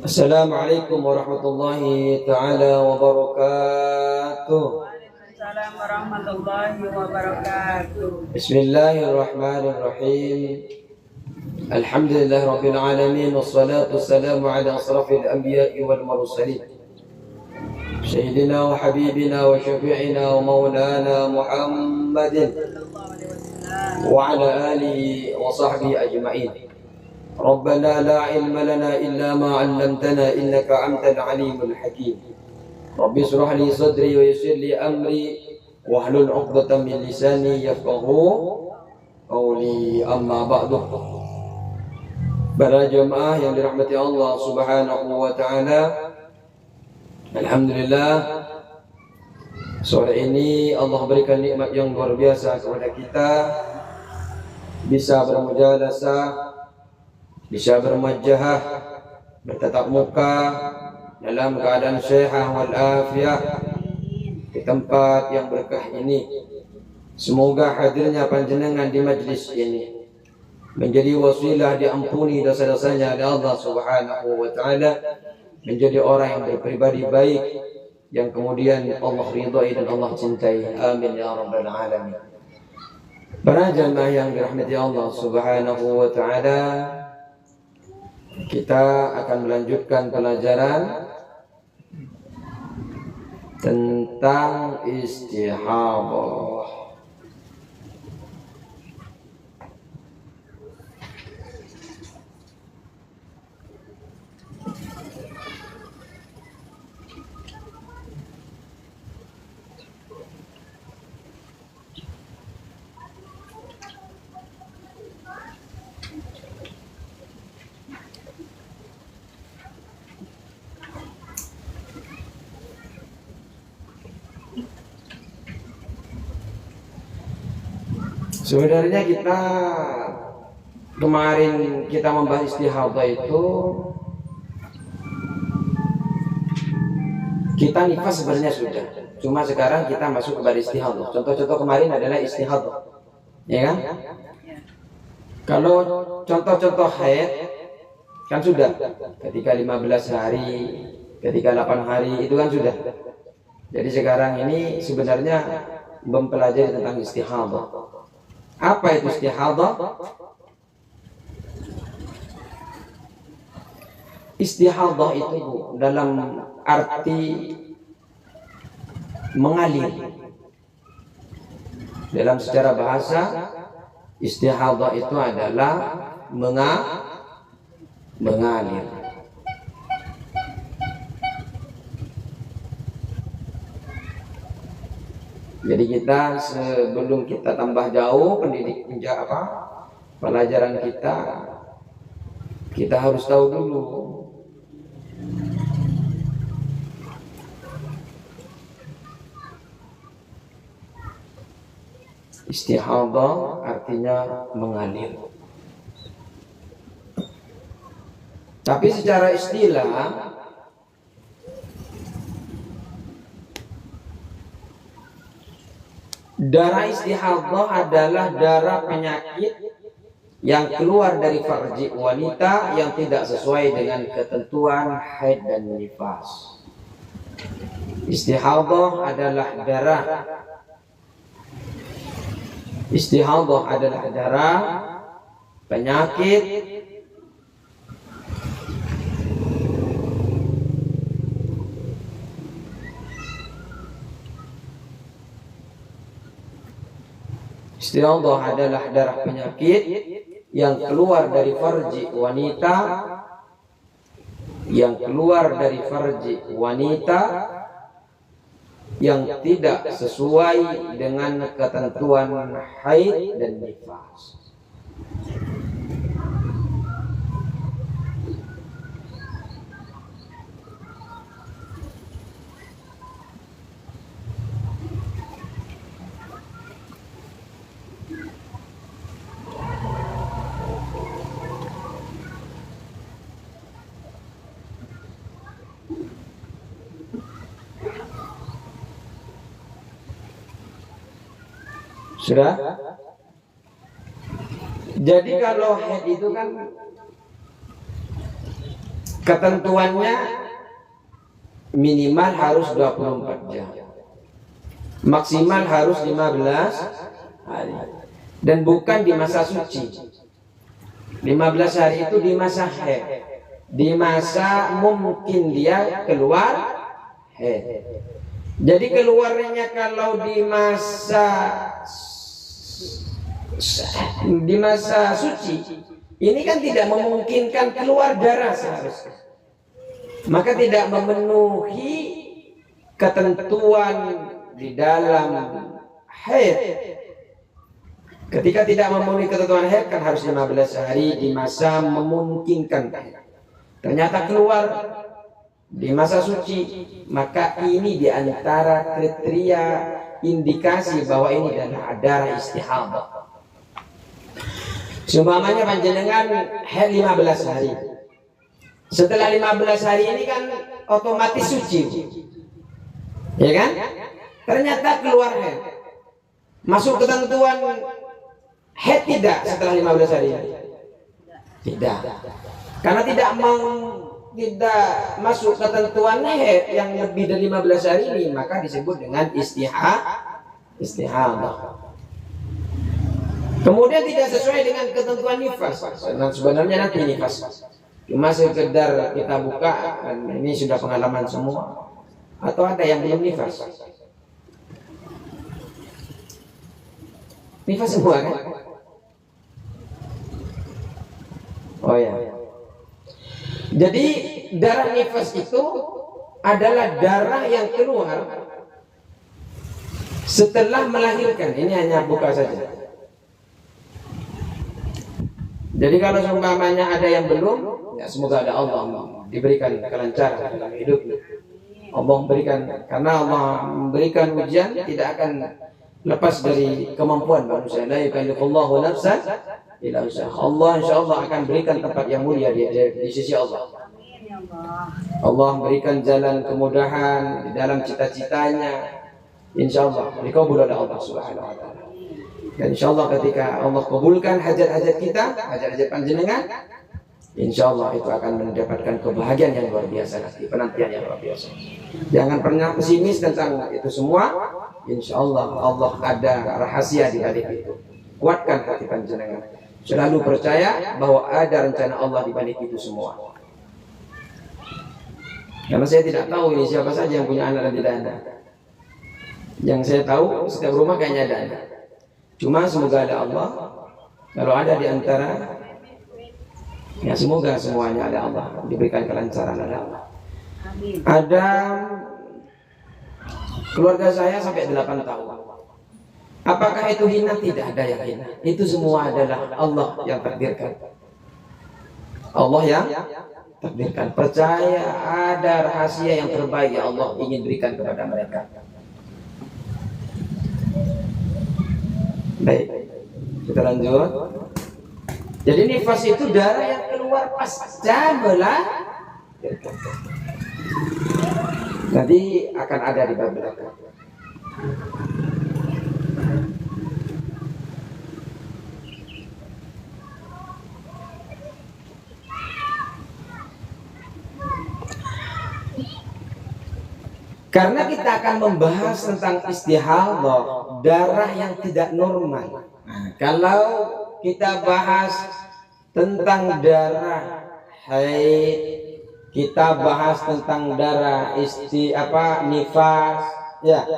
Assalamualaikum warahmatullahi taala wabarakatuh. Waalaikumsalam warahmatullahi wabarakatuh. Bismillahirrahmanirrahim. Alhamdulillah rabbil alamin wassalatu wassalamu ala asrafil anbiya'i wal mursalin. Sayyidina wa habibina wa syafi'ina wa maulana Muhammadin wa ala alihi wa sahbihi ajma'in. ربنا لا علم لنا إلا ما علمتنا إنك أنت العليم الحكيم رب اشرح لي صدري ويسر لي أمري واحلل عقدة من لساني يفقهوا قولي أما بعد. Para jemaah yang dirahmati Allah Subhanahu wa taala, alhamdulillah sore ini Allah berikan nikmat yang luar biasa kepada kita, bisa bermujalasah, bisa bermajahah, bertatap muka dalam keadaan sehat wal afiah di tempat yang berkah ini. Semoga hadirnya panjenengan di majlis ini menjadi wasilah diampuni dosa-dosanya oleh Allah Subhanahu wa taala, menjadi orang yang berpribadi baik yang kemudian Allah ridhai dan Allah cintai. Amin ya rabbal alamin. Para jemaah yang dirahmati Allah Subhanahu wa taala, kita akan melanjutkan pelajaran tentang istihadhah. Sebenarnya kemarin kita membahas istihadhah itu, kita nifas sebenarnya sudah. Cuma sekarang kita masuk kepada istihadhah. Contoh-contoh kemarin adalah istihadhah, ya kan? Kalau contoh-contoh haid kan sudah, ketika 15 hari, ketika 8 hari itu kan sudah. Jadi sekarang ini sebenarnya mempelajari tentang istihadhah. Apa itu istihadhah? Istihadhah itu dalam arti mengalir. Dalam secara bahasa, istihadhah itu adalah mengalir. Jadi kita sebelum kita tambah jauh pelajaran kita harus tahu dulu istihadhah artinya mengalir. Tapi secara istilah darah istihadhah adalah darah penyakit yang keluar dari farji wanita yang tidak sesuai dengan ketentuan haid dan nifas. Istihadhah adalah darah penyakit Istihadhah adalah darah penyakit yang keluar dari farji wanita, yang tidak sesuai dengan ketentuan haid dan nifas. Sudah? Jadi kalau haid itu kan ketentuannya minimal harus 24 jam, maksimal harus 15 hari, dan bukan di masa suci. 15 hari itu di masa haid, di masa mungkin dia keluar haid. Jadi keluarnya kalau di masa suci ini kan tidak memungkinkan keluar darah seharusnya, maka tidak memenuhi ketentuan di dalam haid. Ketika tidak memenuhi ketentuan haid kan harus 15 hari di masa memungkinkan. Ternyata keluar di masa suci, maka ini diantara kriteria indikasi bahwa ini adalah darah istihadah. Seumpamanya panjenengan haid 15 hari. Setelah 15 hari ini kan otomatis suci, ya kan? Ternyata keluar haid, masuk ketentuan haid tidak setelah 15 hari? Tidak, karena tidak masuk ketentuan haid yang lebih dari 15 hari ini, maka disebut dengan istihadah. Kemudian tidak sesuai dengan ketentuan nifas. Nah, sebenarnya nanti nifas cuma sekedar kita buka, ini sudah pengalaman semua, atau ada yang belum nifas? Nifas semua kan? Oh ya. Jadi darah nifas itu adalah darah yang keluar setelah melahirkan. Ini hanya buka saja. Jadi kalau seumpamanya ada yang belum, ya semoga ada Allah diberikan kelancaran dalam hidupnya. Allah berikan, karena Allah memberikan ujian tidak akan lepas dari kemampuan manusia. La yukallifullahu nafsan illa wus'aha. Allah insyaallah akan berikan tempat yang mulia di sisi Allah. Allah berikan jalan kemudahan di dalam cita-citanya. Insyaallah dikabul oleh Allah Subhanahu wa taala. Dan insyaallah ketika Allah kabulkan hajat-hajat kita, hajat-hajat panjenengan, insyaallah itu akan mendapatkan kebahagiaan yang luar biasa nanti, penantian yang luar biasa. Jangan pernah pesimis tentang itu semua. Insyaallah Allah ada rahasia di balik itu. Kuatkan hati panjenengan. Selalu percaya bahwa ada rencana Allah di balik itu semua. Karena saya tidak tahu ini siapa saja yang punya anak dan tidak ada. Yang saya tahu setiap rumah kayaknya ada anak. Cuma semoga ada Allah. Kalau ada di antara, ya semoga semuanya ada Allah, diberikan kelancaran ada Allah. Ada keluarga saya sampai 8 tahun. Apakah itu hina? Tidak ada yang hina. Itu semua adalah Allah yang takdirkan. Allah yang takdirkan. Percaya ada rahasia yang terbaik yang Allah ingin berikan kepada mereka. Baik, kita lanjut. Jadi nifas itu darah yang keluar pasca melahirkan. Nanti akan ada di bab belakang. Karena kita akan membahas tentang istihadah, darah yang tidak normal. Kalau kita bahas tentang darah haid, kita bahas tentang darah nifas, ya.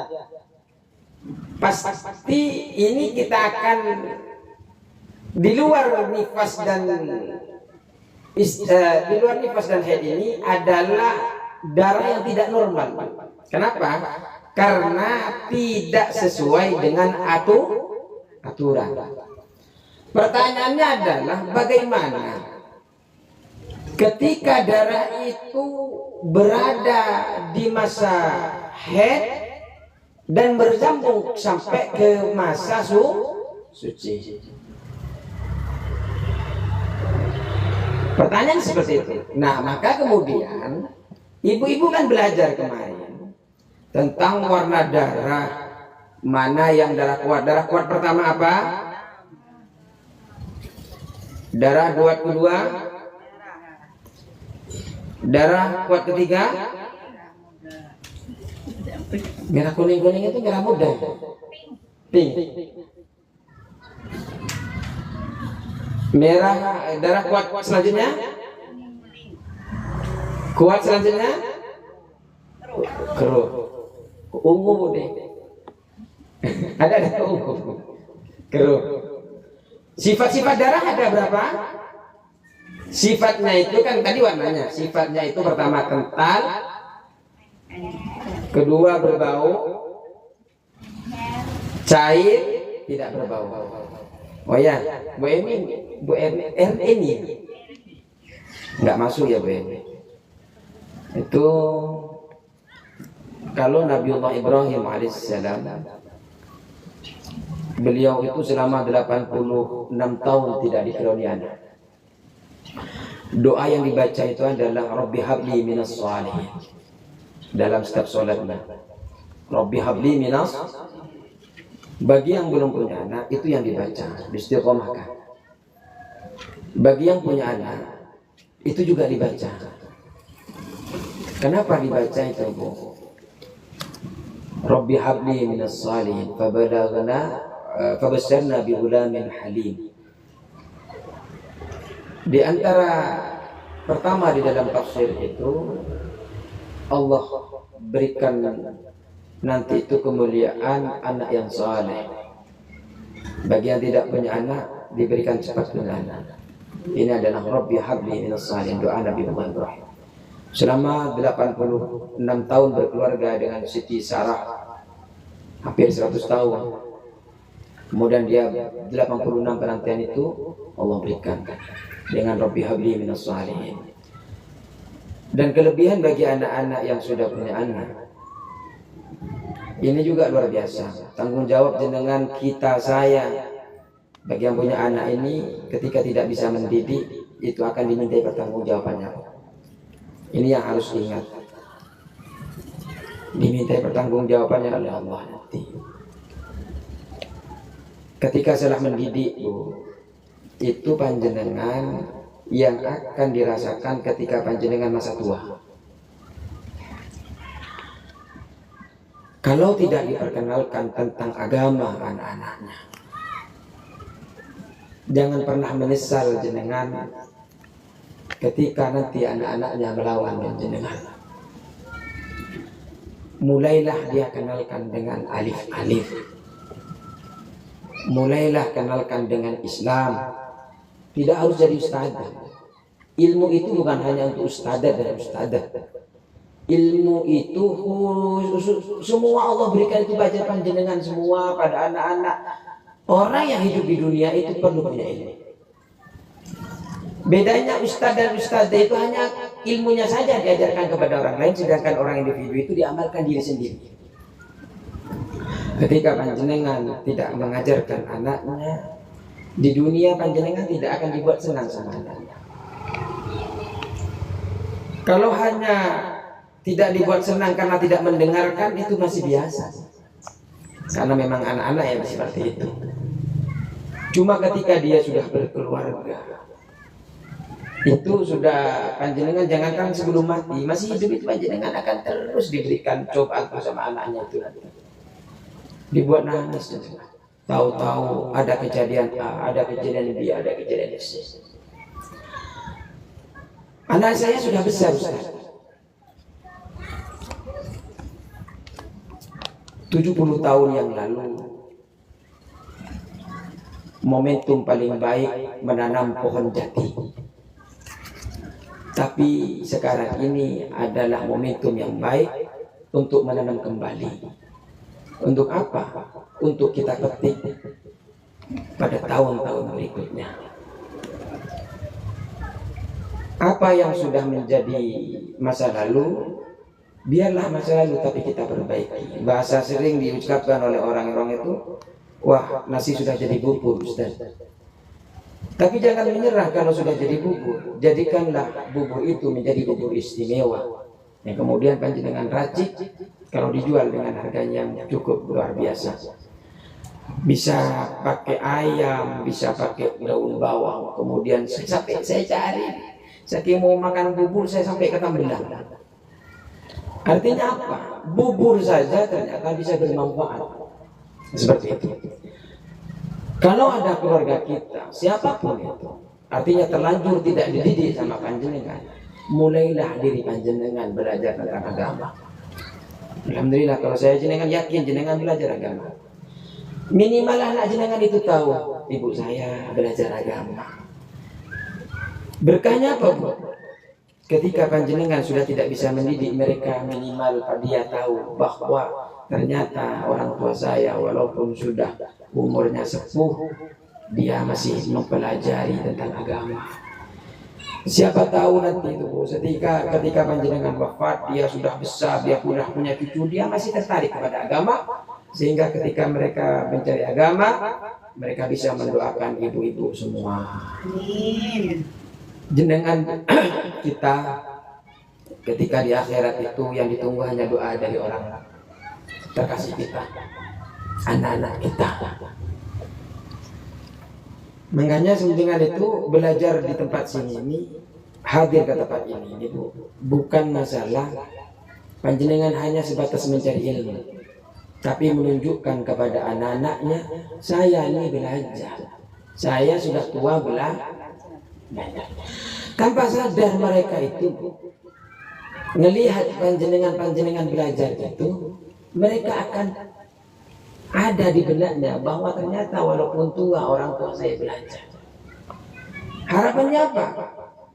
Pasti ini kita akan di luar nifas dan haid ini adalah darah yang tidak normal. Kenapa? Karena tidak sesuai dengan aturan. Pertanyaannya adalah bagaimana ketika darah itu berada di masa haid dan bersambung sampai ke masa suci. Pertanyaan seperti itu. Nah, maka kemudian ibu-ibu kan belajar kemarin tentang warna darah, mana yang darah kuat. Darah kuat pertama apa? Darah kuat kedua Darah kuat ketiga, merah kuning itu merah muda, pink. Merah darah kuat selanjutnya, kuat selanjutnya, keruh, ungu deh. Ada ungu, keruh. Sifat-sifat darah ada berapa? Sifatnya itu kan tadi warnanya. Sifatnya itu pertama kental, kedua berbau, cair, tidak berbau. Oh ya, Bu ini nggak masuk ya Bu Emi. Itu kalau Nabiullah Ibrahim alaihissalam, beliau itu selama 86 tahun tidak dikaruniai anak. Doa yang dibaca itu adalah Rabbi habli minas shalihin. Dalam setiap sholatnya, Rabbi habli minas. Bagi yang belum punya anak itu yang dibaca, istiqomahkan. Bagi yang punya anak itu juga dibaca. Kenapa dibaca itu Bu? Rabbi habli minas shalihin fabasyarna bi ghulamin halim. Di antara pertama di dalam tafsir itu Allah berikan nanti itu kemuliaan anak yang saleh. Bagi yang tidak punya anak diberikan cepat punya anak. Ini adalah Rabbi habli minas shalihin, doa Nabi Muhammad Ibrahim. Selama 86 tahun berkeluarga dengan Siti Sarah, hampir 100 tahun. Kemudian dia 86 penantian itu Allah berikan dengan Rabbi habli minas shalihin. Dan kelebihan bagi anak-anak yang sudah punya anak, ini juga luar biasa. Tanggung jawab jenengan kita, saya, bagi yang punya anak ini, ketika tidak bisa mendidik, itu akan dimintai pertanggungjawabannya. Ini yang harus diingat, dimintai pertanggungjawabannya oleh Allah nanti. Ketika salah mendidik Bu, itu panjenengan yang akan dirasakan ketika panjenengan masa tua. Kalau tidak diperkenalkan tentang agama anak-anaknya, jangan pernah menyesal jenengan ketika nanti anak-anaknya melawan jenengan. Mulailah dia kenalkan dengan alif-alif. Mulailah kenalkan dengan Islam. Tidak harus jadi ustadzah. Ilmu itu bukan hanya untuk ustadzah dan ustadzah. Ilmu itu semua Allah berikan itu baca panjenengan semua pada anak-anak. Orang yang hidup di dunia itu perlu punya ilmu. Bedanya ustadz dan ustadzah itu hanya ilmunya saja diajarkan kepada orang lain, sedangkan orang individu itu diamalkan diri sendiri. Ketika panjenengan tidak mengajarkan anaknya, di dunia panjenengan tidak akan dibuat senang sama anaknya. Kalau hanya tidak dibuat senang karena tidak mendengarkan, itu masih biasa. Karena memang anak-anak yang seperti itu. Cuma ketika dia sudah berkeluarga, itu sudah panjenengan jangankan sebelum mati, masih hidup itu panjenengan akan terus diberikan cobaan sama anaknya itu nanti. Dibuat nangis. Tahu-tahu ada kejadian A, ada kejadian B, ada kejadian C. Anak saya sudah besar, Ustaz. 70 tahun yang lalu, momentum paling baik menanam pohon jati. Tapi sekarang ini adalah momentum yang baik untuk menanam kembali. Untuk apa? Untuk kita petik pada tahun-tahun berikutnya. Apa yang sudah menjadi masa lalu, biarlah masa lalu, tapi kita perbaiki. Bahasa sering diucapkan oleh orang-orang itu, wah nasi sudah jadi bubur Ustaz. Tapi jangan menyerah kalau sudah jadi bubur. Jadikanlah bubur itu menjadi bubur istimewa, yang kemudian panjenengan racik, kalau dijual dengan harganya yang cukup luar biasa. Bisa pakai ayam, bisa pakai daun bawang. Kemudian sampai saya cari Saking mau makan bubur saya sampai ke Tambelang. Artinya apa? Bubur saja ternyata bisa bermanfaat. Seperti itu. Kalau ada keluarga kita, siapapun itu, artinya terlanjur tidak dididik sama panjenengan, mulailah diri panjenengan belajar tentang agama. Alhamdulillah kalau saya jenengan yakin jenengan belajar agama. Minimal anak jenengan itu tahu, ibu saya belajar agama. Berkahnya apa, Bu? Ketika panjenengan sudah tidak bisa mendidik mereka, minimal dia tahu bahwa ternyata orang tua saya walaupun sudah umurnya sepuh, dia masih mempelajari tentang agama. Siapa tahu nanti itu ketika panjenengan wafat, dia sudah besar, dia sudah punya cucu, dia masih tertarik kepada agama, sehingga ketika mereka mencari agama, mereka bisa mendoakan ibu-ibu semua. Amin. Jenengan kita ketika di akhirat itu yang ditunggu hanya doa dari orang terkasih kita, anak-anak kita. Makanya dengan itu belajar di tempat sini ini, hadir ke tempat ini Bu, bukan masalah panjenengan hanya sebatas mencari ilmu, tapi menunjukkan kepada anak-anaknya, saya ini belajar, saya sudah tua belajar. Tanpa sadar mereka itu ngelihat panjenengan belajar itu, mereka akan ada di benaknya bahwa ternyata walaupun tua orang tua saya belajar. Harapannya apa?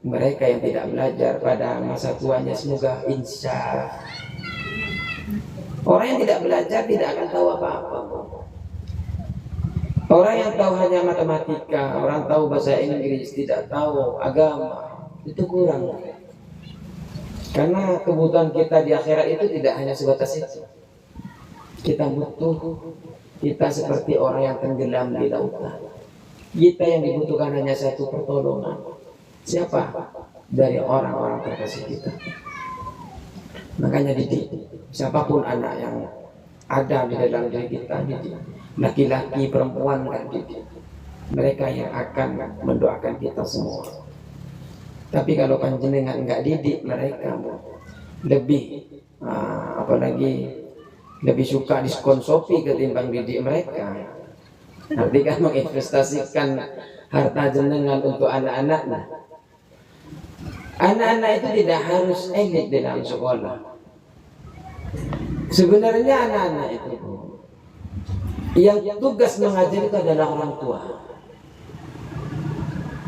Mereka yang tidak belajar pada masa tuanya semoga insya. Orang yang tidak belajar tidak akan tahu apa-apa. Orang yang tahu hanya matematika, orang tahu bahasa Inggris, tidak tahu agama, itu kurang. Karena kebutuhan kita di akhirat itu tidak hanya sebatas itu. Kita butuh, kita seperti orang yang tenggelam di lautan. Kita yang dibutuhkan hanya satu pertolongan. Siapa? Dari orang-orang terkasih kita. Makanya didik. Siapapun anak yang ada di dalam diri kita, didik. Laki-laki, perempuan, kan didik. Mereka yang akan mendoakan kita semua. Tapi kalau panjenengan enggak didik mereka, lebih apalagi lebih suka diskon Shopee ketimbang didik mereka. Nanti kan menginvestasikan harta jenengan untuk anak-anaknya. Anak-anak itu tidak harus elit dalam sekolah. Sebenarnya anak-anak itu yang tugas mengajar itu adalah orang tua.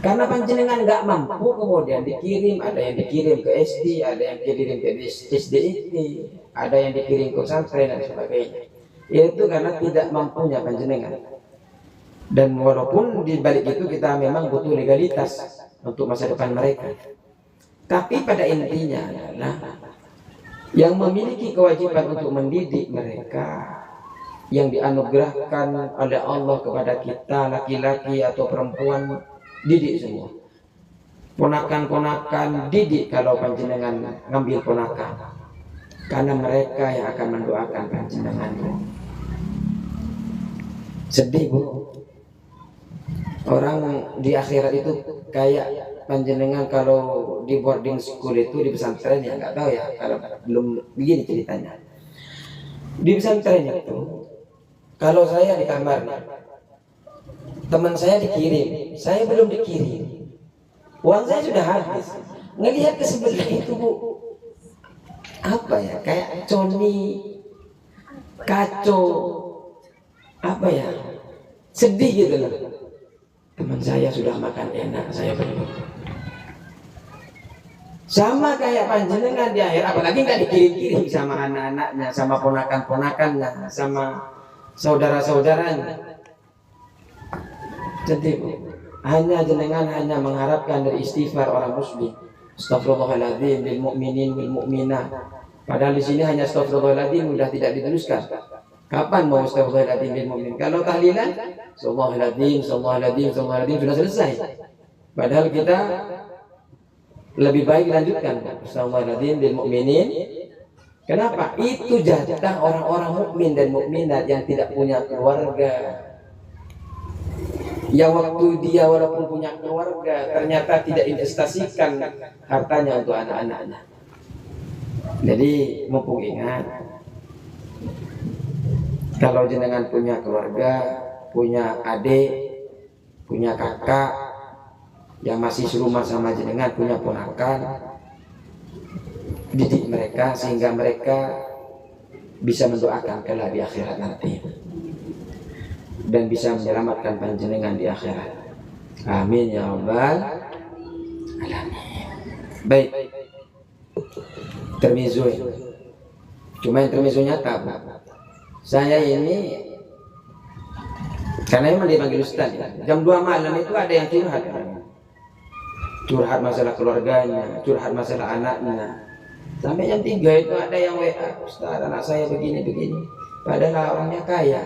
Karena panjenengan nggak mampu, kemudian dikirim, ada yang dikirim ke SD, ada yang dikirim ke SDIT, ada yang dikirim ke pesantren dan sebagainya. Itu karena tidak mampunya panjenengan. Dan walaupun di balik itu kita memang butuh legalitas untuk masa depan mereka. Tapi pada intinya adalah yang memiliki kewajiban untuk mendidik mereka, yang dianugerahkan oleh Allah kepada kita, laki-laki atau perempuan, didik semua. Ponakan-ponakan didik kalau panjenengan ngambil ponakan, karena mereka yang akan mendoakan panjenengan. Sedih Bu, orang di akhirat itu kayak panjenengan kalau di boarding school itu, di pesantren ya nggak tahu ya, kalau belum begini ceritanya. Di pesantren itu, kalau saya di kamar, teman saya dikirim, saya belum dikirim, uang saya sudah habis. Ngelihat ke sebelah itu Bu, apa ya, kayak coni, kacau, apa ya, sedih gitu loh. Teman saya sudah makan enak, saya belum. Sama kayak panjenengan di akhir, apalagi nggak dikirim-kirim sama anak-anaknya, sama ponakan-ponakannya, sama saudara-saudaranya. Jadi hanya jenengan hanya mengharapkan dari istighfar orang muslim, astagfirullahaladzim lil mu'minin wal mu'minat. Padahal di sini hanya astagfirullahaladzim sudah tidak dituliskan. Kapan mau astagfirullahaladzim lil mu'min? Kalau tahlilan, astagfirullahaladzim, astagfirullahaladzim, astagfirullahaladzim sudah selesai. Padahal kita lebih baik lanjutkan astagfirullahaladzim lil mu'minin. Kenapa? Itu jatah orang-orang mukmin dan mukminat yang tidak punya keluarga. Ya waktu dia walaupun punya keluarga ternyata tidak investasikan hartanya untuk anak-anaknya. Jadi mumpung ingat, kalau jenengan punya keluarga, punya adik, punya kakak yang masih serumah sama jenengan, punya ponakan, didik mereka sehingga mereka bisa mendoakan kelak di akhirat nanti dan bisa menyelamatkan panjenengan di akhirat. Amin ya rabbal alamin. Baik, termizo. Cuma intermezzonya tabu. Saya ini karena emang dipanggil Ustaz ya. Jam 2 malam itu ada yang curhat. Curhat masalah keluarganya, curhat masalah anaknya. Sampai jam 3 itu ada yang WA, Ustaz anak saya begini-begini. Padahal orangnya kaya.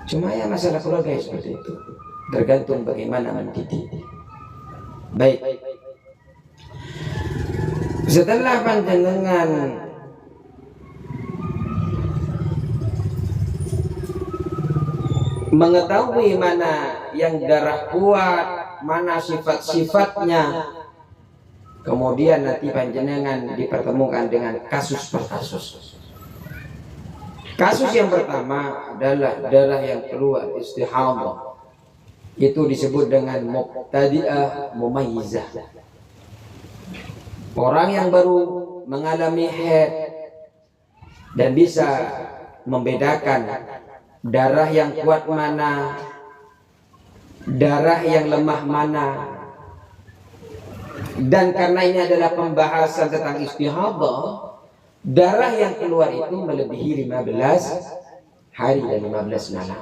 Cuma ya masalah keluarga seperti itu. Tergantung bagaimana mendidik. Baik. Setelah panjenengan mengetahui mana yang darah kuat, mana sifat-sifatnya, kemudian nanti panjenengan dipertemukan dengan kasus per kasus. Kasus yang pertama adalah darah yang keluar istihadah. Itu disebut dengan mubtadi'ah mumayyizah. Orang yang baru mengalami haid dan bisa membedakan darah yang kuat mana, darah yang lemah mana. Dan karena ini adalah pembahasan tentang istihadah, darah yang keluar itu melebihi 15 hari dan 15 malam.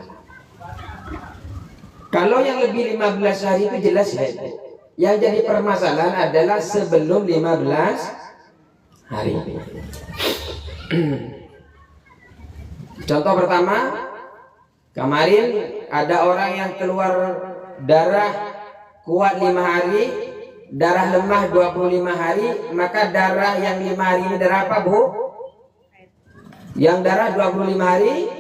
Kalau yang lebih 15 hari itu jelas haid. Yang jadi permasalahan adalah sebelum 15 hari. Contoh pertama, kemarin ada orang yang keluar darah kuat 5 hari, darah lemah 25 hari, maka darah yang 5 hari ini darah apa, Bu? Yang darah 25 hari?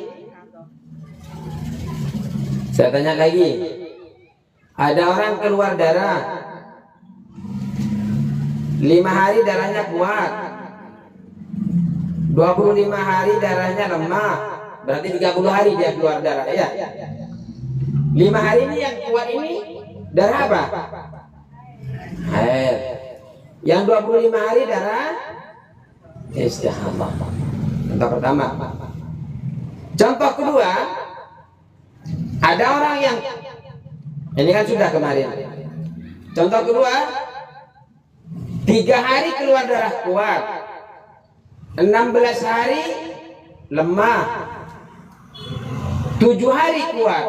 Saya tanya lagi. Ada orang keluar darah 5 hari darahnya kuat, 25 hari darahnya lemah, berarti 30 hari dia keluar darah ya. 5 hari ini yang kuat ini darah apa? Haid. Yang 25 hari darah istihadah. Contoh pertama. Contoh kedua, ada orang yang ini kan sudah kemarin. Contoh kedua, 3 hari keluar darah kuat, 16 hari lemah, 7 hari kuat.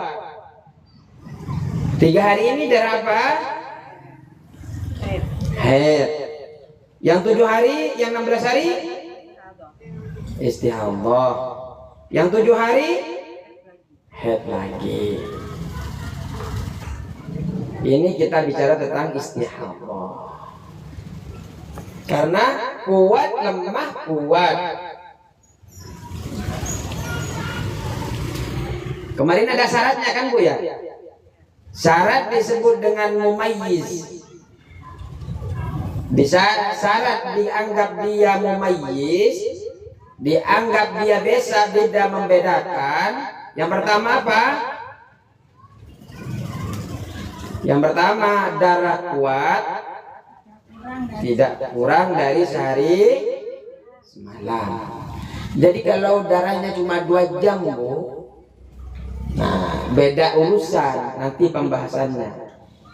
3 hari ini darah apa? Haid. Yang 7 hari, yang 16 hari istihadah. Yang 7 hari haid lagi. Ini kita bicara tentang istihadah. Karena kuat lemah kuat. Kemarin ada syaratnya kan Bu ya? Syarat disebut dengan mumayyiz. Bisa syarat dianggap dia mumayyiz, dianggap dia bisa beda membedakan. Yang pertama apa? Yang pertama darah kuat tidak kurang dari sehari semalam. Jadi kalau darahnya cuma 2 jam Bu, nah beda urusan nanti pembahasannya.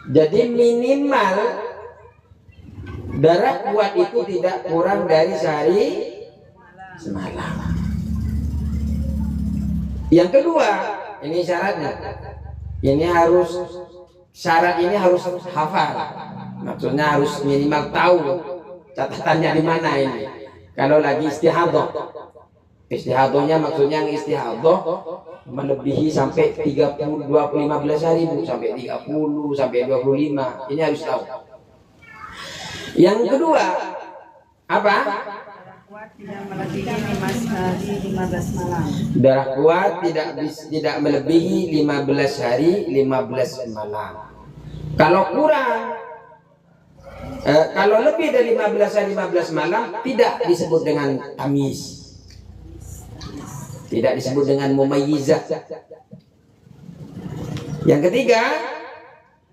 Jadi minimal darah kuat itu tidak kurang dari sehari semalam. Yang kedua, ini syaratnya. Ini harus syarat ini harus hafal. Maksudnya harus minimal tahu catatannya di mana ini. Kalau lagi istihadah. Istihadahnya maksudnya yang istihadah melebihi sampai 30, 15 hari Bu, sampai 30, sampai 25. Ini harus tahu. Yang kedua, apa? kuat tidak melebihi 5 hari 15 malam. Darah kuat tidak melebihi 15 hari 15 malam. Kalau kurang kalau lebih dari 15 hari 15 malam tidak disebut dengan tamyiz. Tidak disebut dengan mumayyizah. Yang ketiga,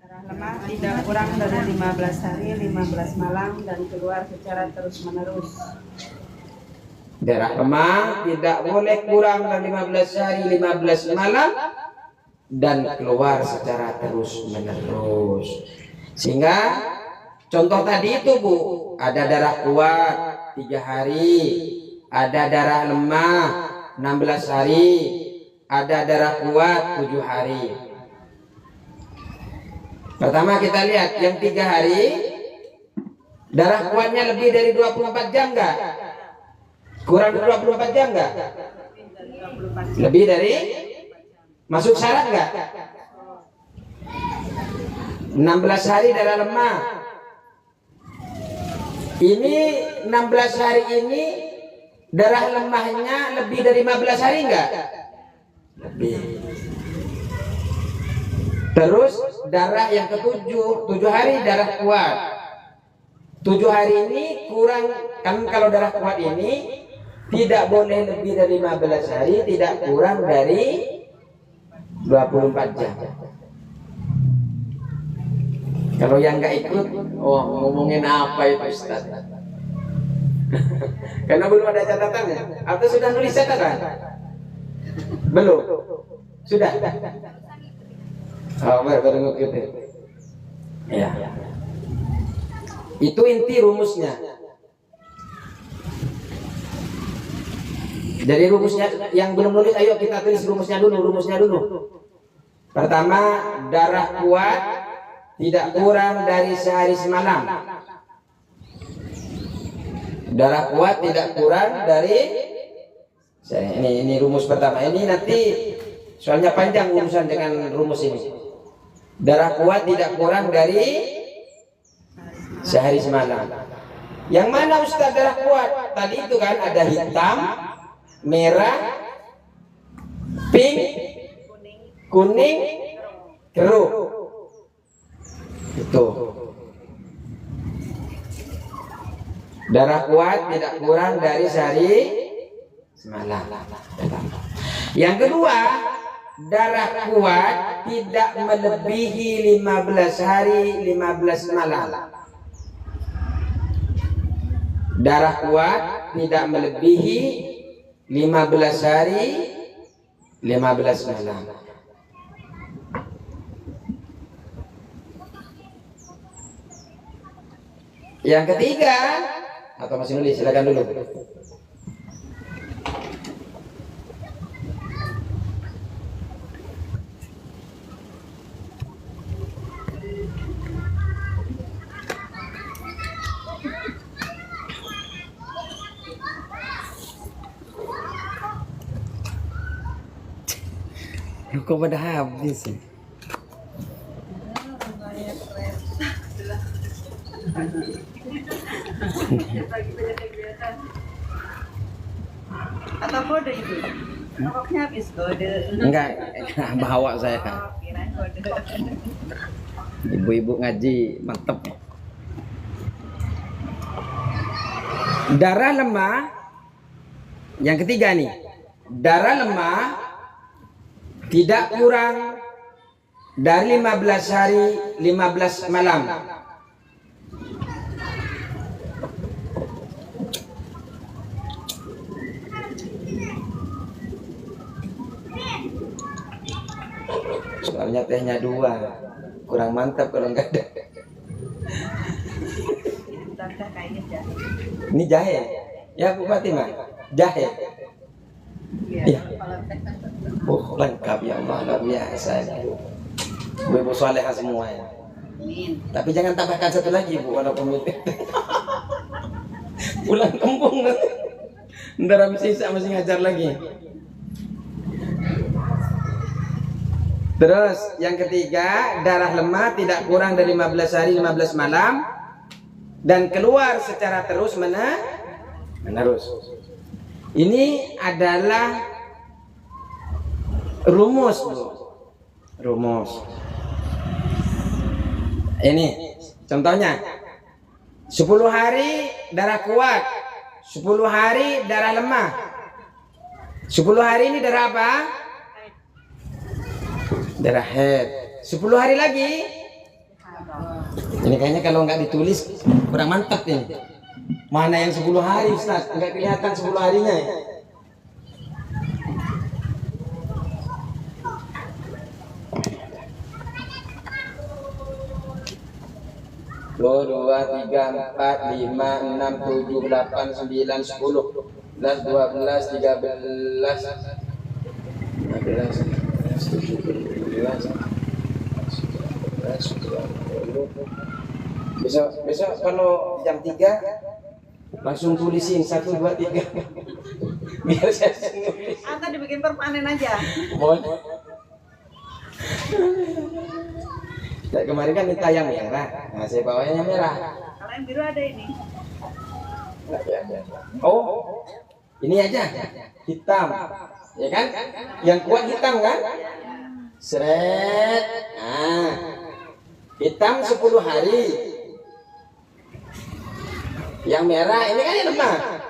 Darah lemah tidak kurang dari 15 hari 15 malam dan keluar secara terus-menerus. darah lemah tidak boleh kurang dari 15 hari 15 malam dan keluar secara terus-menerus. Sehingga contoh tadi itu Bu, ada darah kuat 3 hari, ada darah lemah 16 hari, ada darah kuat 7 hari. Pertama kita lihat yang 3 hari, darah kuatnya lebih dari 24 jam enggak? Kurang dari 24 jam enggak? Lebih dari? Masuk syarat enggak? 16 hari darah lemah. Ini 16 hari ini darah lemahnya lebih dari 15 hari enggak? Lebih. Terus darah yang ketujuh, 7 hari darah kuat. 7 hari ini kurang, kan kalau darah kuat ini tidak boleh lebih dari 15 hari, tidak kurang dari 24 jam. Kalau yang nggak ikut, oh ngomongin apa itu Ustaz? Karena belum ada catatannya. Atau sudah nulis catatan? Belum? Sudah? Oh, baru ngikutin. Ya. Itu inti rumusnya. Jadi rumusnya yang belum nulis, ayo kita tulis rumusnya dulu. Pertama, darah kuat tidak kurang dari sehari semalam. Darah kuat tidak kurang dari ini rumus pertama. Ini nanti soalnya panjang urusan dengan rumus ini. Darah kuat tidak kurang dari sehari semalam. Yang mana Ustaz darah kuat? Tadi itu kan ada hitam, merah, pink, kuning, keruh. Itu. Darah kuat tidak kurang dari sehari semalam. Yang kedua, darah kuat tidak melebihi 15 hari 15 malam. Darah kuat tidak melebihi 15 hari 15 malam. Yang ketiga, atau masih nulis, silakan dulu. Kok pada habis sih? Atau kode itu? Rokoknya habis kode. Enggak, bawa saya. Oh, kirain kode. Ibu-ibu ngaji mantep. Darah lemah. Yang ketiga nih, darah lemah tidak kurang dari 15 hari 15 malam. Soalnya tehnya 2, kurang mantap kalau enggak ada. Ini jahe ya Bu Fatimah, jahe. Iya. Oh lengkap ya Allah, luar biasa Bu. Bu soleha semua ya. Tapi jangan tambahkan satu lagi Bu, walaupun itu. Pulang kampung ntar habis sisa masih ngajar lagi. Terus yang ketiga, darah lemah tidak kurang dari 15 hari 15 malam dan keluar secara Menerus. Ini adalah rumus, Bu. Rumus. Ini contohnya. 10 hari darah kuat, 10 hari darah lemah. 10 hari ini darah apa? Darah head. 10 hari lagi. Ini kayaknya kalau nggak ditulis kurang mantap ini. Mana yang 10 hari, Ustaz? Nggak kelihatan 10 harinya ya. Dua, 3, 4, 5, 6, 7, 8, 9, 10, 11, 12, 13, 15, 17, 18, 19, 20. Besok kalau jam 3 langsung tulisin 1, 2, 3. Biar saya nulis. Atau dibikin permanen aja. Boleh. Nah, kemarin kan minta yang merah. Nah, saya bawanya yang merah. Kalau yang biru ada ini. Oh, ini aja hitam, ya kan? Yang kuat hitam kan? Seret. Nah, hitam 10 hari. Yang merah ini kan yang lemah.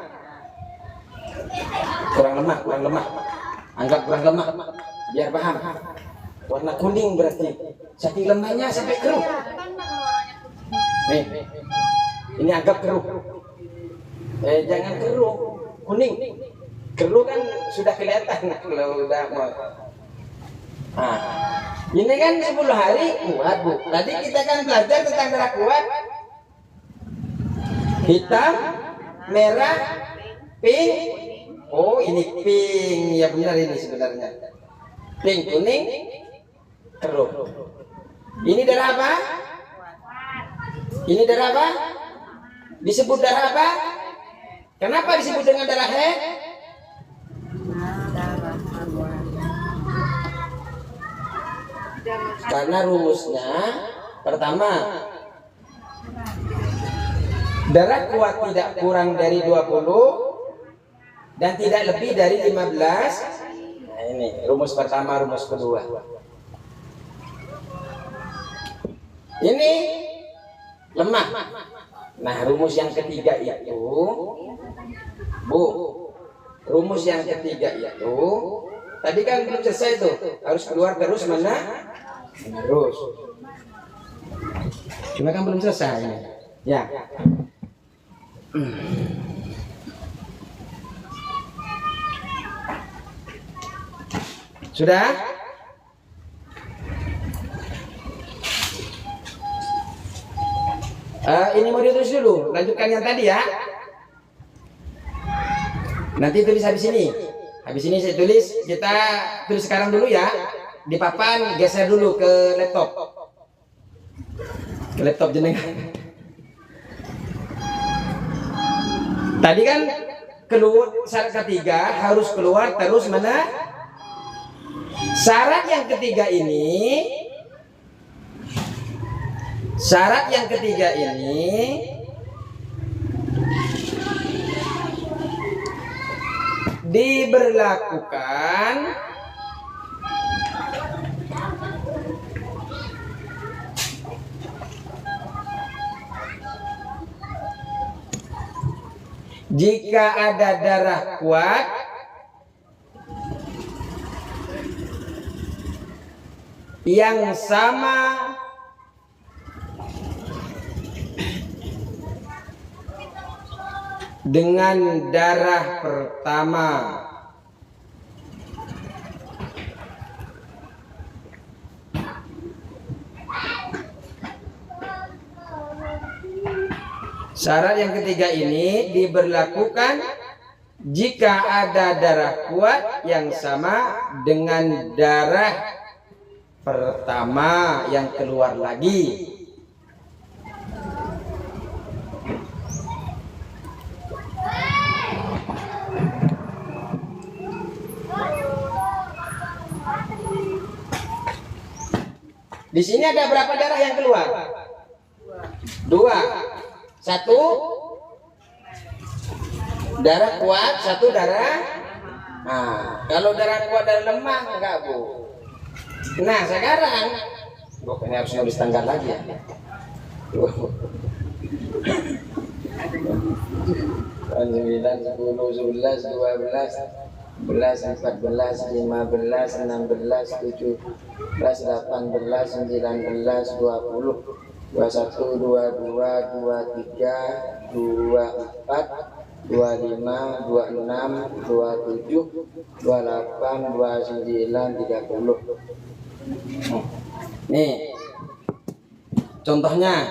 Kurang lemah. Anggap kurang lemah, biar paham. Warna kuning berarti. Saking lemahnya sampai keruh. Nih, ini agak keruh. Jangan keruh, kuning. Keruh kan sudah kelihatan kalau udah mau. Nah, ini kan 10 hari kuat, Bu. Tadi kita kan belajar tentang darah kuat. Hitam, merah, pink. Oh, ini pink. Ya benar ini sebenarnya. Pink, kuning, keruh. Ini darah apa? Ini darah apa? Disebut darah apa? Kenapa disebut dengan darah head? Karena rumusnya pertama, darah kuat tidak kurang dari 20 dan tidak lebih dari 15. Nah, ini rumus pertama, rumus kedua. Ini lemah. Nah, rumus yang ketiga itu, Bu, rumus yang ketiga itu, tadi kan belum selesai tuh, harus keluar terus mana? Terus. Cuma kan belum selesai. Ya. Sudah? Ini mau ditulis dulu, lanjutkan yang tadi ya. Nanti tulis habis ini. Habis ini saya tulis, kita tulis sekarang dulu ya. Di papan geser dulu ke laptop. Ke laptop jenengan. Tadi kan keluar syarat ketiga harus keluar terus mana? Syarat yang ketiga ini diberlakukan jika ada darah kuat yang sama dengan darah pertama. Syarat yang ketiga ini diberlakukan jika ada darah kuat yang sama dengan darah pertama yang keluar lagi. Di sini ada berapa darah yang keluar? Dua. Satu Darah kuat, satu darah. Nah, kalau darah kuat dan lemah enggak, Bu. Nah, sekarang ini harus nulis tanggal lagi ya. 9, 10, 11, 12, 11, 14, 15, 16, 17, 18, 19, 20, 21, 22, 23, 24, 25, 26, 27, 28, 29, 30. Nih, contohnya.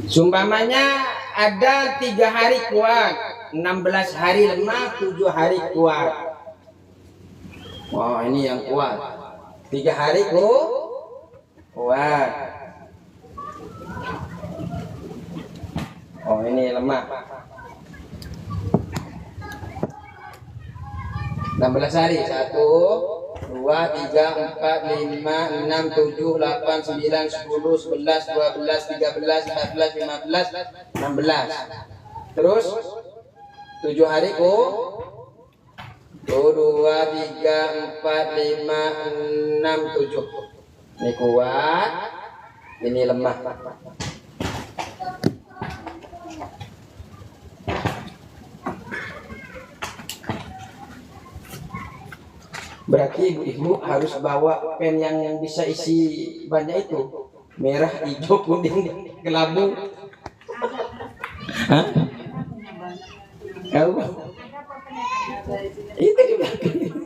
Sumpamanya ada 3 hari kuat, 16 hari lemah, 7 hari kuat. Wah, ini yang kuat. 3 hari kuat. Oh, ini lemah. 16 hari. 1, 2, 3, 4, 5, 6, 7, 8, 9, 10, 11, 12, 13, 14, 15, 16. Terus 7 hari 1, 2, 3, 4, 5, 6, 7. Ini kuat, ini lemah. Berarti ibu-ibu harus bawa pen yang bisa isi banyak itu. Merah, hijau, kuning, kelabu. Hah? Kau? Itu di belakang.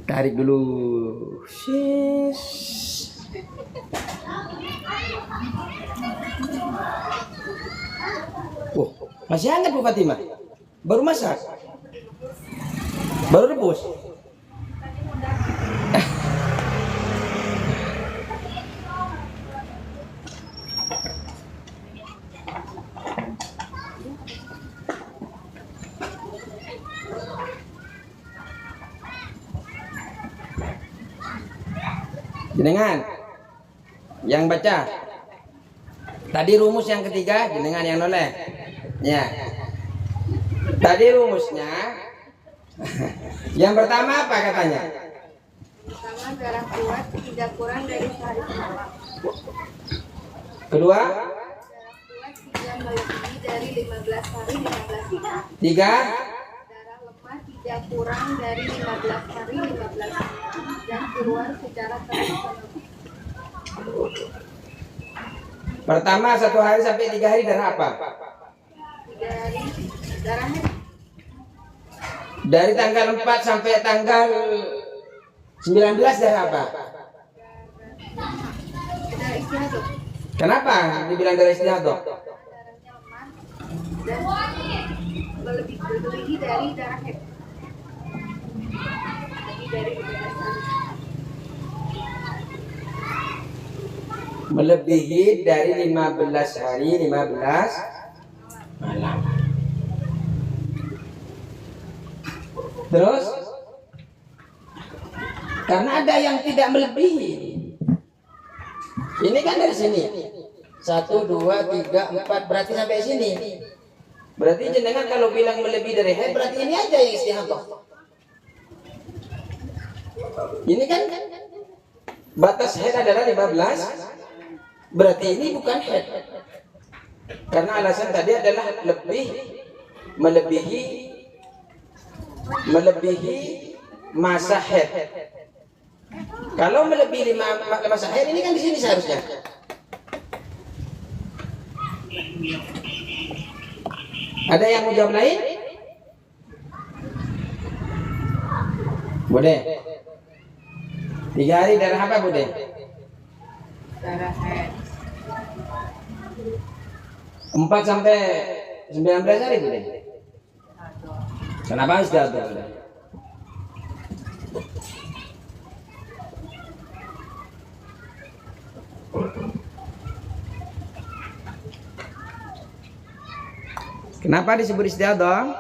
Tarik dulu. Oh, masih hangat Bu Fatimah? Baru masak? Baru rebus? Jenengan yang baca tadi rumus yang ketiga, jenengan yang noleh ya. Tadi rumusnya yang pertama apa katanya? Pertama, darah kuat tidak kurang dari sehari semalam. Kedua, Darah kuat tidak melebihi dari 15 hari 15 malam. tiga, Darah lemah tidak kurang dari 15 hari 15 malam dan keluar secara terus-menerus. pertama 1 hari sampai 3 hari darah apa? 3 hari darah haid. Dari tanggal 4 sampai tanggal 19 darah apa? Darah istihadah. Kenapa dibilang darah istihadah? Darahnya lemah dan melebihi dari darah haid. Lebih dari 15 hari. Melebihi dari 15 hari 15 malam. Terus karena ada yang tidak melebihi. Ini kan dari sini 1, 2, 3, 4 berarti sampai sini. Berarti jenengan kalau bilang melebihi dari haid berarti ini aja yang istihadah. Ini kan batas haid adalah 15. Berarti ini bukan haid. Karena alasan tadi adalah melebihi masa haid. Kalau melebihi masa haid ini kan di sini seharusnya. Ada yang mau jawab lain? Bude. 3 hari darah apa Bude? Darah haid. 4 sampai 19 hari Bude. Kenapa istihadah Bude? Kenapa disebut istihadah?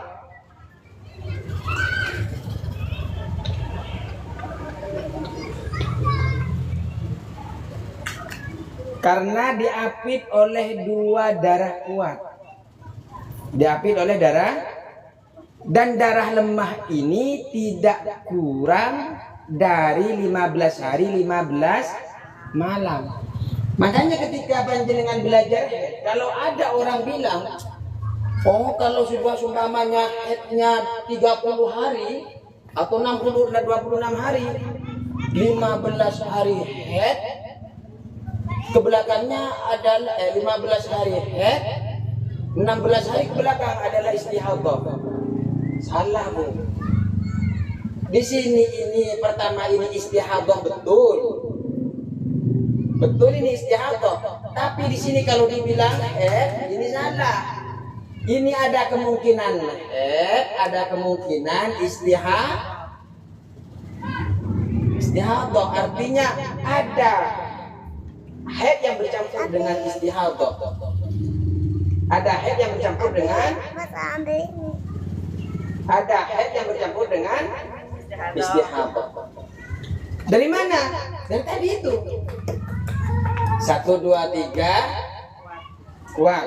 Karena diapit oleh dua darah kuat. Diapit oleh darah, dan darah lemah ini tidak kurang dari 15 hari 15 malam. Makanya ketika panjenengan belajar, kalau ada orang bilang, oh kalau sudah umpamanya haidnya 30 hari atau 26 hari, 15 hari haid, kebelakangnya adalah 15 hari haid, 16 hari kebelakang adalah istihadah. Salah, Bu. Di sini ini pertama ini istihadah betul. Betul ini istihadah. Tapi di sini kalau dibilang ini salah. Ini ada kemungkinan ada kemungkinan istihadah artinya ada haid yang bercampur dengan istihadah. Ada haid yang bercampur dengan istihadah. Dari mana? Dari tadi itu. 1, 2, 3 kuat.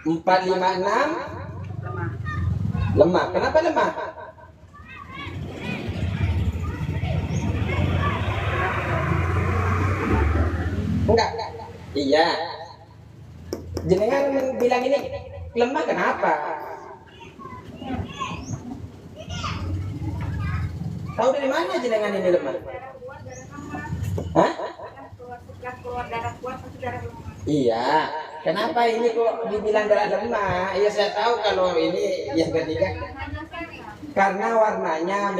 4, 5, 6 lemah. Kenapa lemah? Enggak. Iya. Jenengan bilang ini lemah kenapa? Tahu dari mana jenengan ini lemah? Hah? Iya. Kenapa ini kok dibilang darah lemah? Iya saya tahu kalau ini yang ketiga. Karena warnanya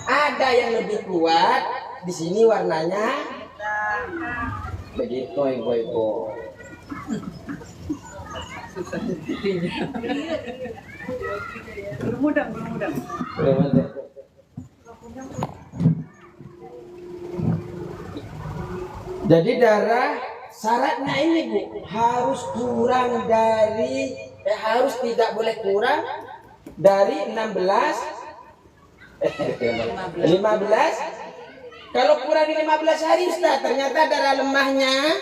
ada yang lebih kuat. Di sini warnanya begitu, ibu-ibu. Belum mudah. Jadi darah syaratnya ini, Bu, harus kurang dari harus tidak boleh kurang dari 15. Kalau kurang di 15 hari, Ustaz, ternyata darah lemahnya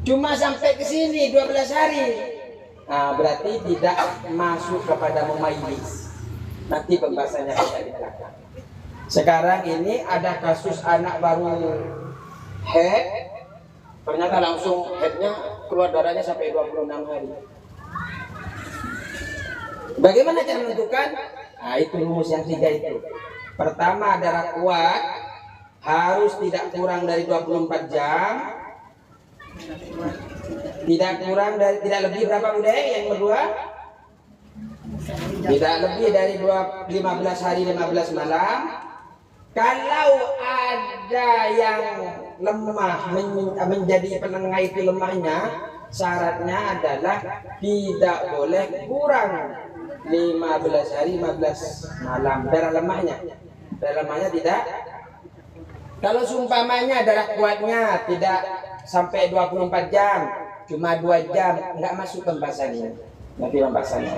cuma sampai ke sini 12 hari. Nah, berarti tidak masuk kepada mumayyiz. Nanti pembahasannya ada di belakang. Sekarang ini ada kasus anak baru haid, ternyata langsung haidnya keluar darahnya sampai 26 hari. Bagaimana cara menentukan? Nah, itu rumus yang 3 itu. Pertama, darah kuat harus tidak kurang dari 24 jam. Tidak lebih berapa, Bude? Yang kedua? Tidak lebih dari 15 hari 15 malam. Kalau ada yang lemah menjadi penengah itu lemahnya, syaratnya adalah tidak boleh kurang 15 hari 15 malam darah lemahnya. Darah lemahnya tidak. Kalau seumpamanya darah kuatnya tidak sampai 24 jam, cuma 2 jam, enggak masuk pembahasan ini. Nanti pembahasannya.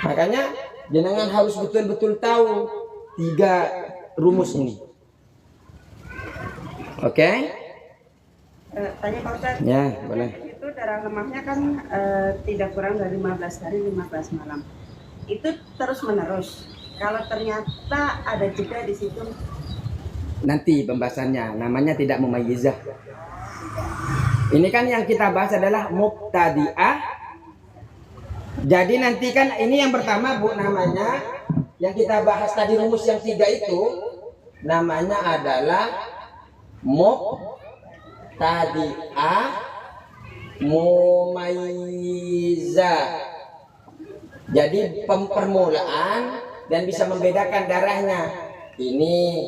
Makanya jenengan harus betul-betul tahu 3 rumus ini. Oke? Tanya Pak Ustaz. Ya, boleh. Itu darah lemahnya kan tidak kurang dari 15 hari 15 malam. Itu terus menerus. Kalau ternyata ada jeda di situ, nanti pembahasannya namanya tidak mumayyizah. Ini kan yang kita bahas adalah mubtadi'ah. Jadi nanti kan ini yang pertama, Bu, namanya yang kita bahas tadi rumus yang 3 itu namanya adalah mubtadi'ah mumayyizah. Jadi permulaan dan bisa membedakan darahnya. Ini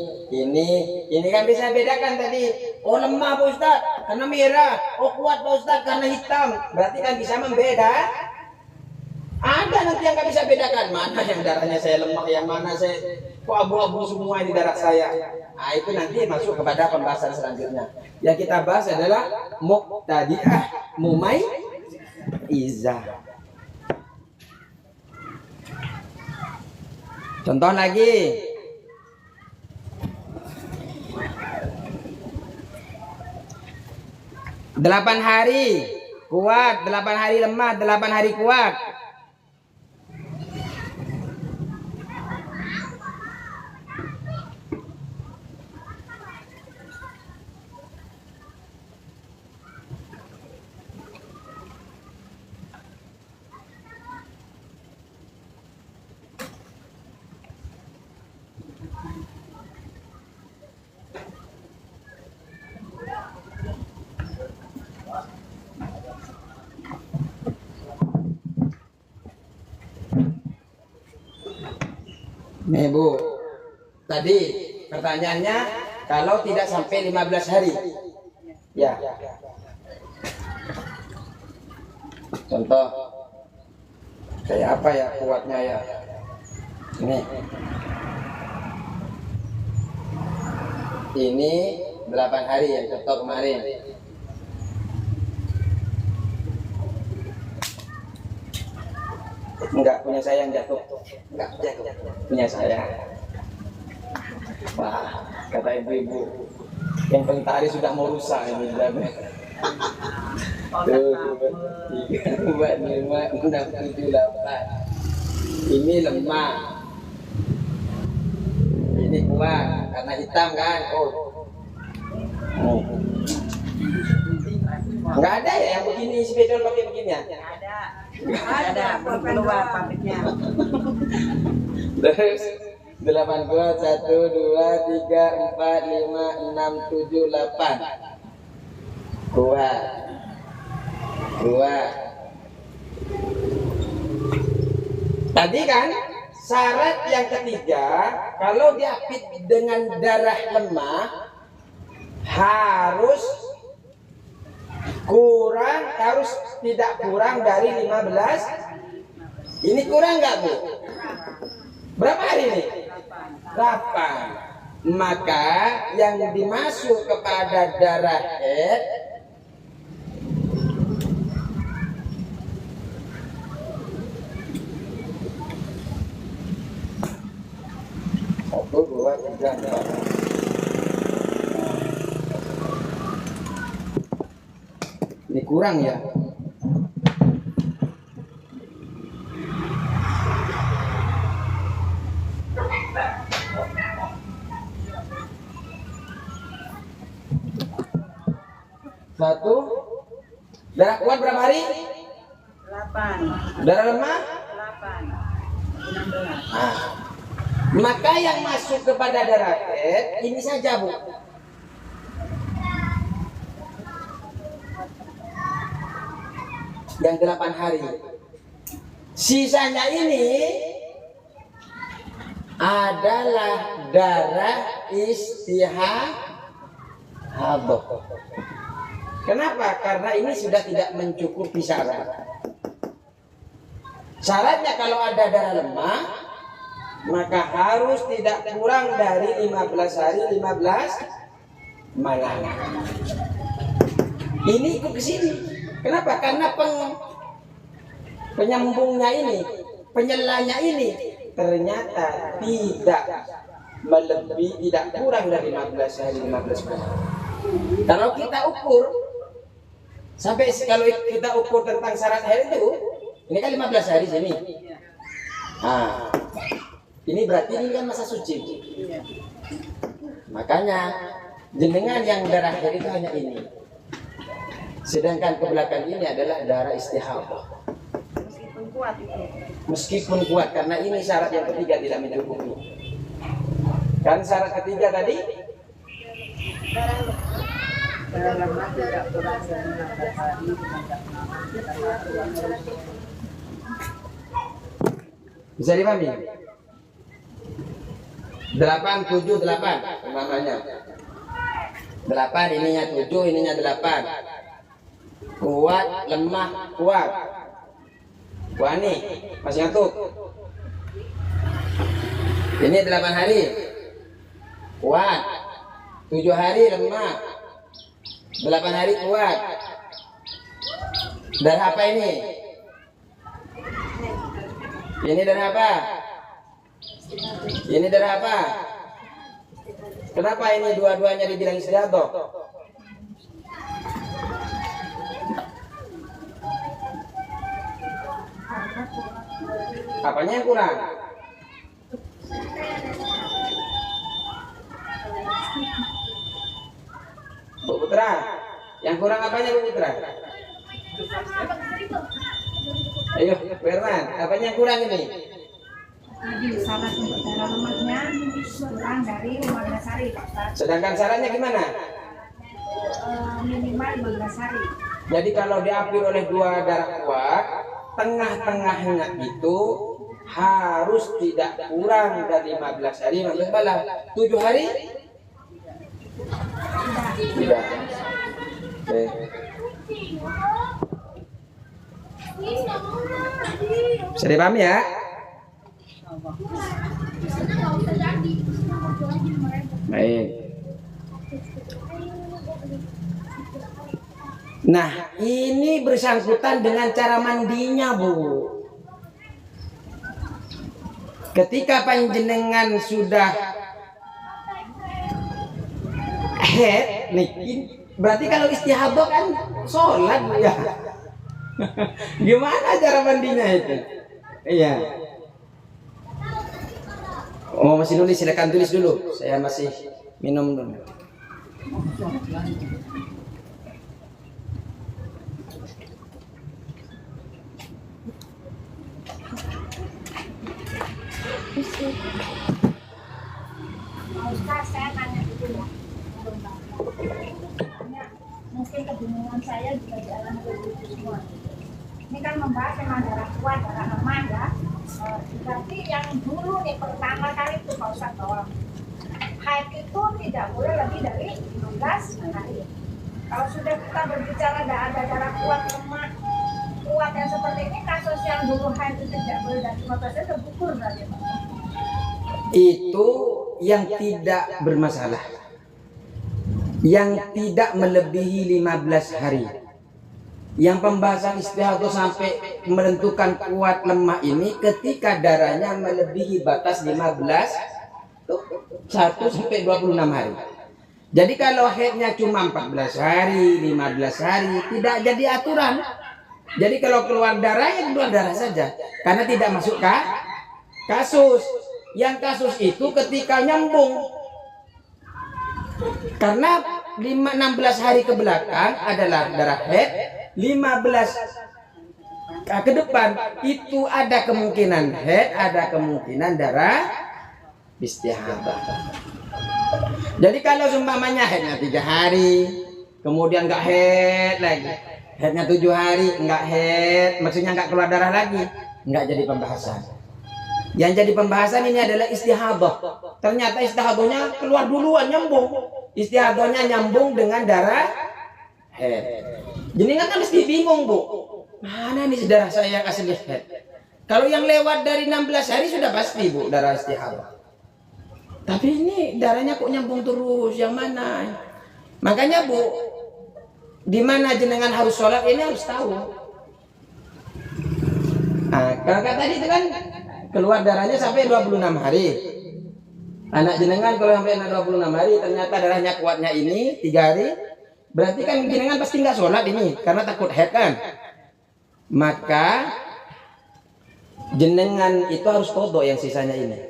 kan bisa bedakan tadi. Oh lemah Pak Ustaz karena merah. Oh kuat Pak Ustaz karena hitam. Berarti kan bisa membeda. Ada nanti yang nggak bisa bedakan mana yang darahnya saya lemah, yang mana saya kok abu-abu semua di darah saya. Nah itu nanti masuk kepada pembahasan selanjutnya. Yang kita bahas adalah mubtadi'ah mumayyizah. Contoh lagi. 8 hari kuat, 8 hari lemah, 8 hari kuat. Nih Bu, tadi pertanyaannya kalau tidak sampai 15 hari. Ya. Contoh kayak apa ya kuatnya ya? Ini 8 hari yang contoh kemarin. Enggak, punya saya yang jatuh. Enggak jatuh. Punya saya. Wah, kata ibu-ibu, yang pelitari sudah mau rusak ini. Tuh, 3, 4, 5, 6, 7, 8. Ini lemah. Ini kuat karena hitam kan. Enggak ada ya yang begini spidol pakai begini ya? Ada keluar pabriknya. Terus 8 kuat 1, 2, 3, 4, 5, 6, 7, 8 kuat. Tadi kan syarat yang ketiga, kalau diapit dengan darah lemah harus tidak kurang dari 15. Ini kurang nggak Bu? Berapa hari ini? 8. Maka yang dimasuk kepada darah haid satu, dua, tiga, empat. Ini kurang ya. Satu. Darah kuat berapa hari? 8. Darah lemah? 8. 16. Nah, maka yang masuk kepada darah haid ini saja Bu. Yang 8 hari. Sisanya ini adalah darah istihadah. Kenapa? Karena ini sudah tidak mencukupi syarat. Syaratnya kalau ada darah lemah, maka harus tidak kurang dari 15 hari 15 malam. Ini ikut ke sini. Kenapa? Karena penyambungnya ini, penyelanya ini ternyata tidak melebihi, tidak kurang dari 15 hari 15 malam. Kalau kita ukur sampai kalau kita ukur tentang syarat haid itu, ini kan 15 hari sini. Nah, ini berarti ini kan masa suci. Makanya jenengan yang darah haid itu hanya ini. Sedangkan ke belakang ini adalah darah istihadah. Meskipun kuat itu. Meskipun kuat, karena ini syarat yang ketiga tidak mencukupi. Kan syarat ketiga tadi Darah lemah tidak kurang dari 15 hari. bisa dipahami? 8, 7, 8 namanya. 8 ininya 7, ininya 8. Kuat, lemah, kuat. Wah nih, masih ngantuk. Ini 8 hari. Kuat. 7 hari lemah. 8 hari kuat. Darah apa ini? Ini darah apa? Ini darah apa? Kenapa ini dua-duanya dibilang istihadah? Apanya yang kurang? Bu Putra, yang kurang apanya Bu Putra? Ayo, Firman, apanya yang kurang ini? Tadi syarat untuk darah lemahnya kurang dari 15 hari, Pak Ustaz. Sedangkan syaratnya gimana? Minimal 15 hari. Jadi kalau diambil oleh dua darah kuat, tengah-tengahnya itu harus tidak kurang dari 15 hari. 15 malam, 7 hari? Tidak. Oke. Bisa dipahami ya? Baik. Nah, ini bersangkutan dengan cara mandinya, Bu. Ketika panjenengan sudah head, nih, berarti kalau istihadah kan sholat, Bu ya. Gimana cara mandinya itu? Iya. Oh, masih nulis, silakan tulis dulu. Saya masih minum dulu. Ustaz, saya tanya dulu ya. Mungkin kebingungan saya juga jalan ke semua. Ini kan membahas tentang darah kuat, darah lemah ya. Berarti yang dulu nih pertama kali itu Pak Ustaz bahwa haid itu tidak boleh lebih dari 15 hari. Kalau sudah kita berbicara ada darah kuat, lemah, kuat yang seperti ini, kasus yang dulu haid itu tidak boleh dari 15 hari tergugur berarti Pak. Itu yang tidak bermasalah, yang tidak melebihi 15 hari. Yang pembahasan istihadah sampai menentukan kuat lemah ini ketika darahnya melebihi batas 15 1 sampai 26 hari. Jadi kalau haidnya cuma 14 hari, 15 hari, tidak jadi aturan. Jadi kalau keluar darah ya keluar darah saja, karena tidak masuk ke kasus. Yang kasus itu ketika nyambung. Karena 16 hari ke belakang adalah darah haid, 15 ke depan itu ada kemungkinan haid, ada kemungkinan darah istihadah. Jadi kalau seumpamanya haidnya 3 hari, kemudian enggak haid lagi, haidnya 7 hari enggak haid, maksudnya enggak keluar darah lagi, enggak jadi pembahasan. Yang jadi pembahasan ini adalah istihadah. Ternyata istihadahnya keluar duluan, nyambung. Istihadahnya nyambung dengan darah haid. Jadi kan mesti bingung, Bu. Mana nih darah saya yang asli haid? Kalau yang lewat dari 16 hari sudah pasti, Bu, darah istihadah. Tapi ini darahnya kok nyambung terus, yang mana? Makanya, Bu, di mana jenengan harus sholat ini harus tahu. Nah, kakak tadi itu kan keluar darahnya sampai 26 hari. Anak jenengan kalau sampai 26 hari ternyata darahnya kuatnya ini 3 hari, berarti kan jenengan pasti nggak sholat ini karena takut haid kan. Maka jenengan itu harus qadha yang sisanya ini.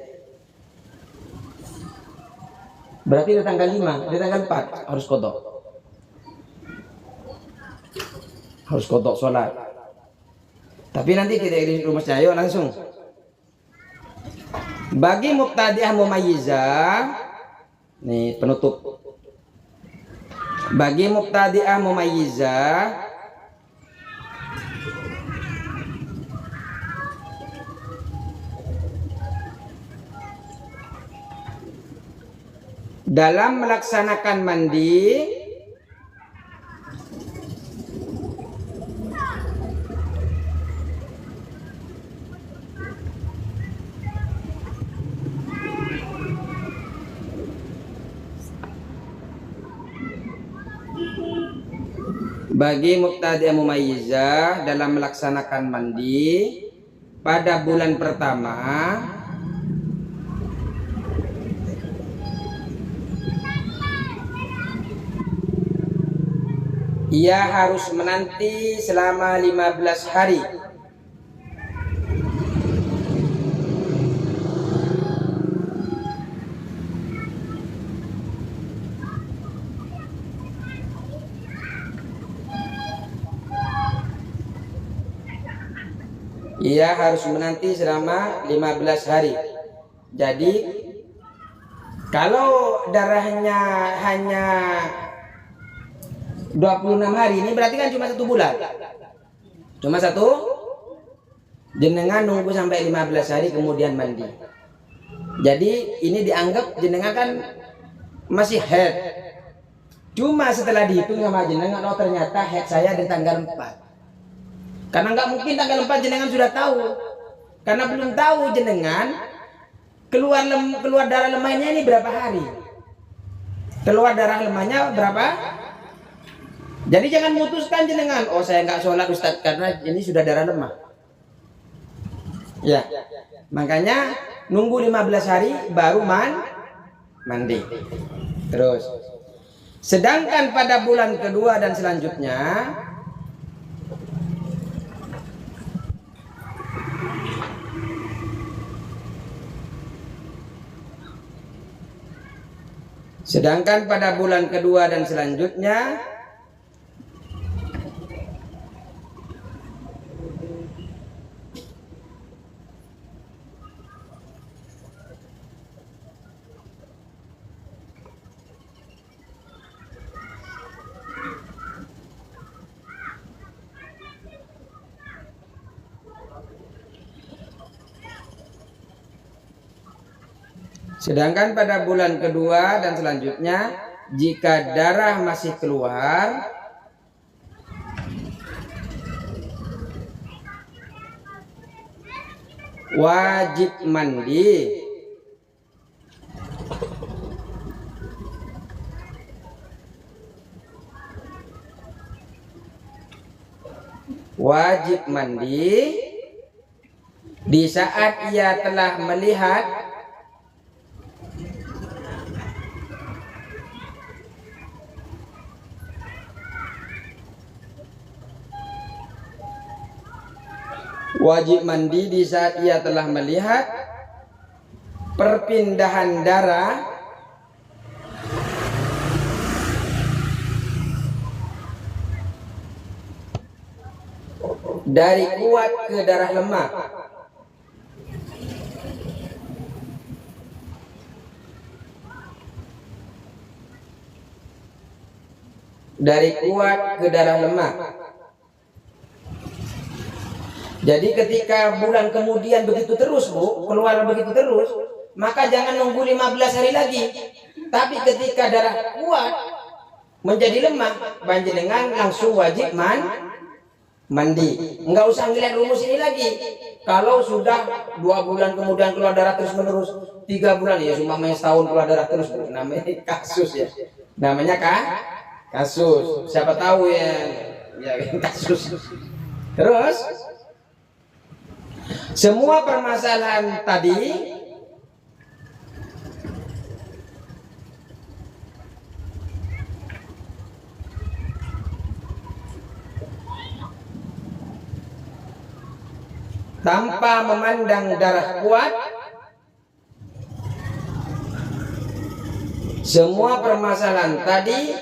Berarti di tanggal 5, di tanggal 4 harus qadha. Harus qadha sholat. Tapi nanti kita di rumah saya langsung. Bagi mubtadi'ah mumayyizah, nih penutup. Bagi mubtadi'ah mumayyizah, dalam melaksanakan mandi bagi mubtadi'ah mumayyizah dalam melaksanakan mandi pada bulan pertama ia harus menanti selama 15 hari. Ia harus menanti selama 15 hari. Jadi kalau darahnya hanya 26 hari, ini berarti kan cuma 1 bulan. Cuma 1, jenengan nunggu sampai 15 hari kemudian mandi. Jadi ini dianggap jenengan kan masih head. Cuma setelah dihitung sama jenengan, oh ternyata head saya di tanggal 4. Karena nggak mungkin tanggal 4 jenengan sudah tahu. Karena belum tahu jenengan keluar darah lemahnya ini berapa hari. Keluar darah lemahnya berapa? Jadi jangan memutuskan jenengan, oh saya nggak sholat Ustadz karena ini sudah darah lemah. Ya, makanya nunggu 15 hari baru mandi. Terus, sedangkan pada bulan kedua dan selanjutnya, sedangkan pada bulan kedua dan selanjutnya, jika darah masih keluar, wajib mandi. Wajib mandi di saat ia telah melihat perpindahan darah dari kuat ke darah lemah. Dari kuat ke darah lemah. Jadi ketika bulan kemudian begitu terus, Bu, keluar begitu terus, maka jangan nunggu 15 hari lagi. Tapi ketika darah kuat menjadi lemah, panjenengan langsung wajib mandi. Enggak usah ngeliat rumus ini lagi. Kalau sudah 2 bulan kemudian keluar darah terus menerus, 3 bulan ya cuma setahun keluar darah terus, namanya kasus ya. Namanya kasus. Siapa tahu ya kasus. Terus semua permasalahan tadi tanpa memandang darah kuat, semua permasalahan tadi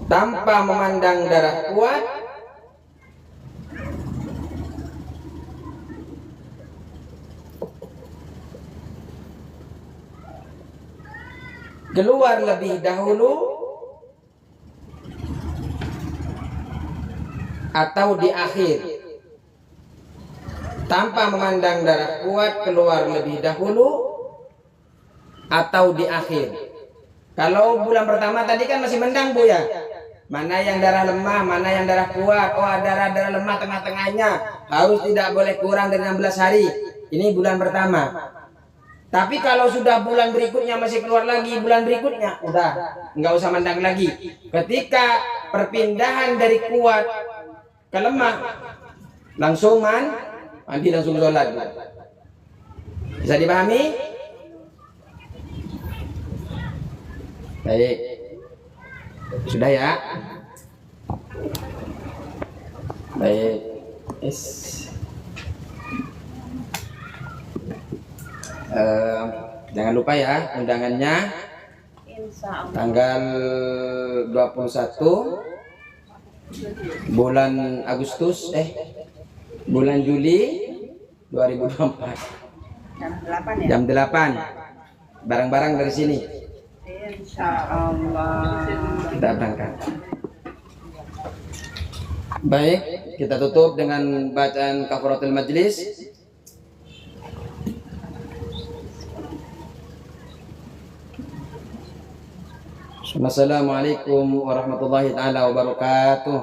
tanpa memandang darah kuat, keluar lebih dahulu atau di akhir. Tanpa memandang darah kuat, keluar lebih dahulu atau di akhir. Kalau bulan pertama tadi kan masih mendang, Bu ya. Mana yang darah lemah, mana yang darah kuat. Oh, darah lemah tengah-tengahnya harus tidak boleh kurang dari 16 hari. Ini bulan pertama. Tapi kalau sudah bulan berikutnya masih keluar lagi, bulan berikutnya udah nggak usah mandang lagi. Ketika perpindahan dari kuat ke lemah, langsung mandi, langsung sholat. Bisa dipahami? Baik. Sudah ya? Baik. Yes. Jangan lupa ya undangannya Insya Allah. tanggal 21 bulan Agustus bulan Juli 2024 Jam 8 ya? jam 8. Barang-barang dari sini Insya Allah. kita berangkat. Baik, kita tutup dengan bacaan kafaratul majlis. Assalamualaikum warahmatullahi taala wabarakatuh.